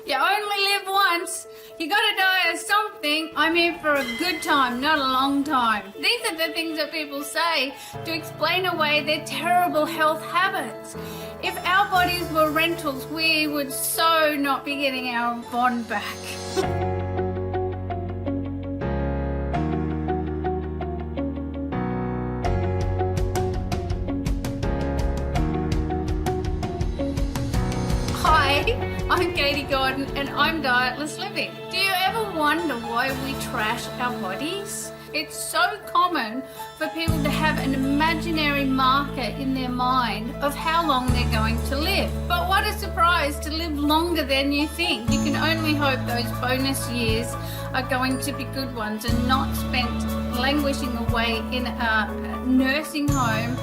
You only live once. You gotta die of something. I'm here for a good time, not a long time. These are the things that people say to explain away their terrible health habits. If our bodies were rentals, we would so not be getting our bond back. I'm Katie Gordon and I'm Dietless Living. Do you ever wonder why we trash our bodies? It's so common for people to have an imaginary marker in their mind of how long they're going to live. But what a surprise to live longer than you think. You can only hope those bonus years are going to be good ones and not spent languishing away in a nursing home,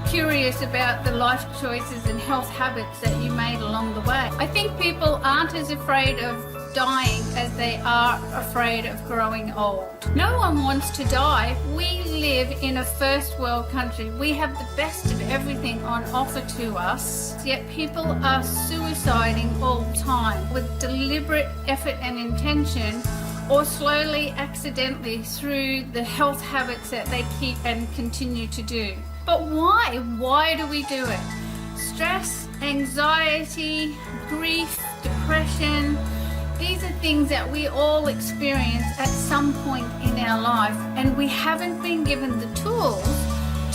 curious about the life choices and health habits that you made along the way. I think people aren't as afraid of dying as they are afraid of growing old. No one wants to die. We live in a first world country. We have the best of everything on offer to us, yet people are suiciding all the time with deliberate effort and intention, or slowly, accidentally, through the health habits that they keep and continue to do. But why? Why do we do it? Stress, anxiety, grief, depression, these are things that we all experience at some point in our life, and we haven't been given the tools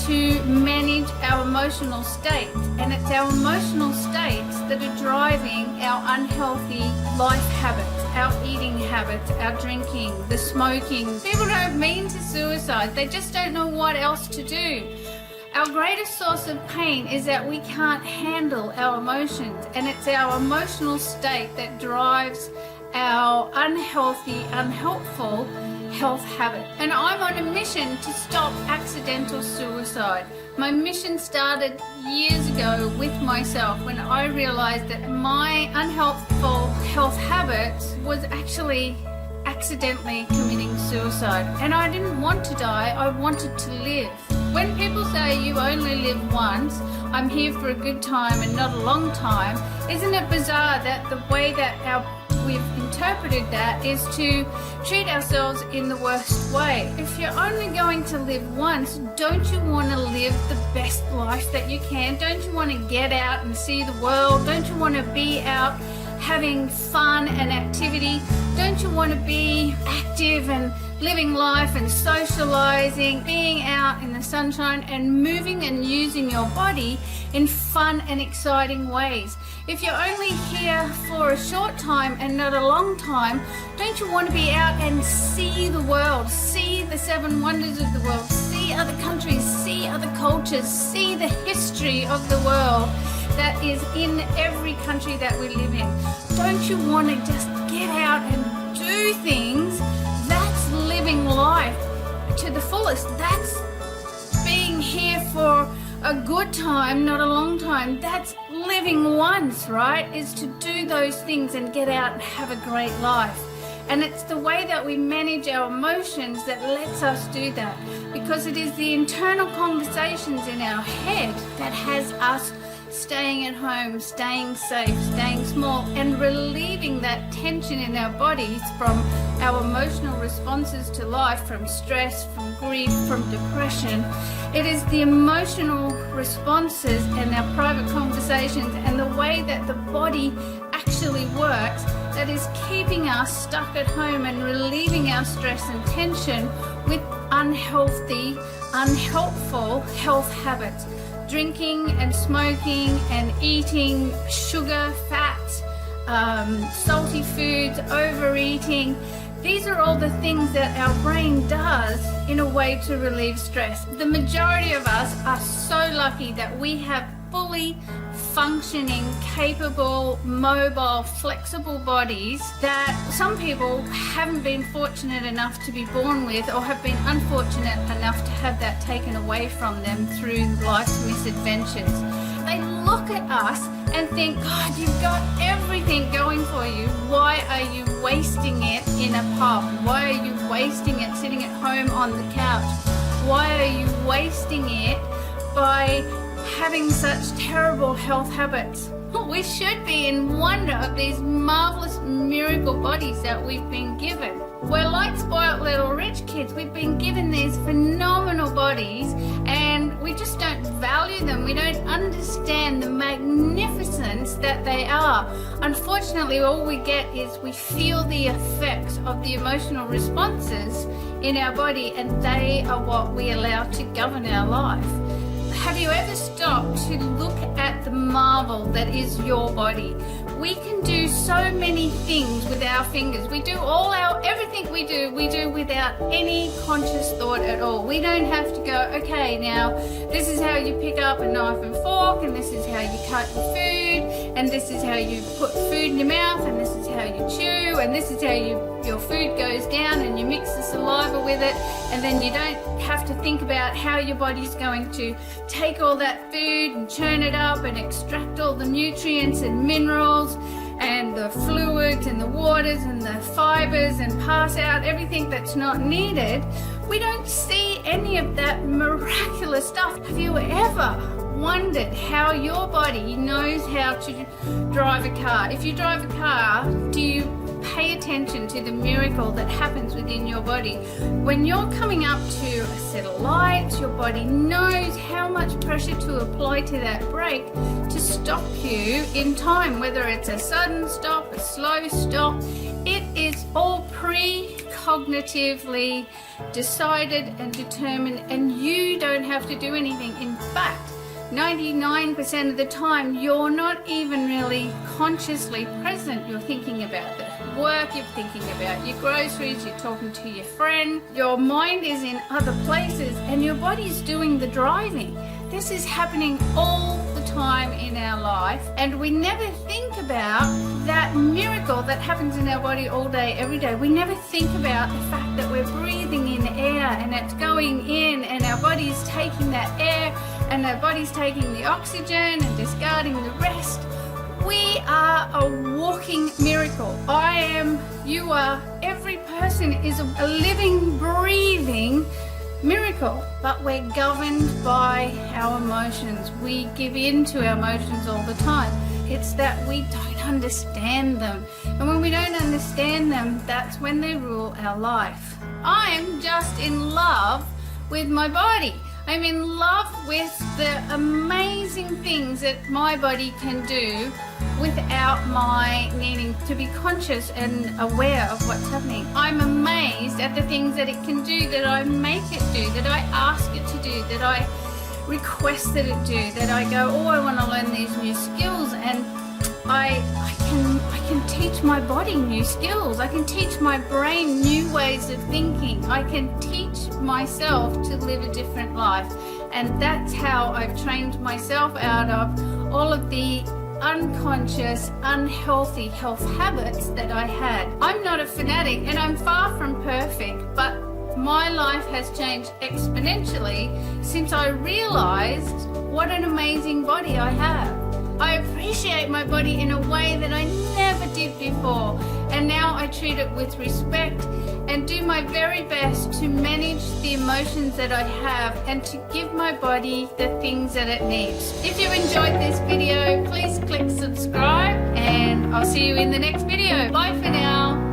to manage our emotional states. And it's our emotional states that are driving our unhealthy life habits, our eating habits, our drinking, the smoking. People don't mean to suicide, they just don't know what else to do. Our greatest source of pain is that we can't handle our emotions, and it's our emotional state that drives our unhealthy, unhelpful health habit. And I'm on a mission to stop accidental suicide. My mission started years ago with myself when I realized that my unhelpful health habits was actually accidentally committing suicide. And I didn't want to die, I wanted to live. When people say you only live once, I'm here for a good time and not a long time, isn't it bizarre that the way that we've interpreted that is to treat ourselves in the worst way? If you're only going to live once, don't you want to live the best life that you can? Don't you want to get out and see the world? Don't you want to be out having fun and activity? Don't you want to be active and living life and socializing, being out in the sunshine and moving and using your body in fun and exciting ways? If you're only here for a short time and not a long time, don't you want to be out and see the world, see the seven wonders of the world, see other countries, see other cultures, see the history of the world that is in every country that we live in? Don't you want to just get out and do things? That's living life to the fullest. That's being here for a good time, not a long time. That's living once, right? Is to do those things and get out and have a great life. And it's the way that we manage our emotions that lets us do that, because it is the internal conversations in our head that has us staying at home, staying safe, staying small, and relieving that tension in our bodies from our emotional responses to life, from stress, from grief, from depression. It is the emotional responses and our private conversations and the way that the body actually works that is keeping us stuck at home and relieving our stress and tension with unhealthy, unhelpful health habits. Drinking and smoking and eating sugar, fat, salty foods, overeating. These are all the things that our brain does in a way to relieve stress. The majority of us are so lucky that we have fully functioning, capable, mobile, flexible bodies that some people haven't been fortunate enough to be born with, or have been unfortunate enough to have that taken away from them through life's misadventures. They look at us and think, God, you've got everything going for you. Why are you wasting it in a pub? Why are you wasting it sitting at home on the couch? Why are you wasting it by having such terrible health habits. We should be in wonder of these marvelous miracle bodies that we've been given. We're like spoiled little rich kids. We've been given these phenomenal bodies and we just don't value them. We don't understand the magnificence that they are. Unfortunately, all we get is we feel the effects of the emotional responses in our body, and they are what we allow to govern our life. Have you ever stopped to look at the marvel that is your body? We can do so many things with our fingers. We do everything we do without any conscious thought at all. We don't have to go, okay, now this is how you pick up a knife and fork, and this is how you cut your food, and this is how you put food in your mouth, and this is how you chew, and this is how your food goes down, and you mix the saliva with it, and then you don't have to think about how your body's going to take all that food and churn it up and extract all the nutrients and minerals and the fluids and the waters and the fibers and pass out everything that's not needed. We don't see any of that miraculous stuff. Have you ever wondered how your body knows how to drive a car? If you drive a car, do you pay attention to the miracle that happens within your body? When you're coming up to a set of lights, your body knows how much pressure to apply to that brake to stop you in time, whether it's a sudden stop, a slow stop. It is all pre-cognitively decided and determined, and you don't have to do anything. In fact, 99% of the time, you're not even really consciously present. You're thinking about the work, you're thinking about your groceries, you're talking to your friend. Your mind is in other places and your body's doing the driving. This is happening all the time in our life, and we never think about that miracle that happens in our body all day, every day. We never think about the fact that we're breathing in air and it's going in, and our body's taking that air, and our body's taking the oxygen and discarding the rest. We are a walking miracle. I am, you are, every person is a living, breathing miracle. But we're governed by our emotions. We give in to our emotions all the time. It's that we don't understand them. And when we don't understand them, that's when they rule our life. I'm just in love with my body. I'm in love with the amazing things that my body can do without my needing to be conscious and aware of what's happening. I'm amazed at the things that it can do, that I make it do, that I ask it to do, that I request that it do, that I go, oh, I want to learn these new skills, and I can teach my body new skills. I can teach my brain new ways of thinking. I can teach myself to live a different life. And that's how I've trained myself out of all of the unconscious, unhealthy health habits that I had. I'm not a fanatic and I'm far from perfect, but my life has changed exponentially since I realized what an amazing body I have. I appreciate my body in a way that I never did before, and now I treat it with respect and do my very best to manage the emotions that I have and to give my body the things that it needs. If you enjoyed this video, please click subscribe, and I'll see you in the next video. Bye for now.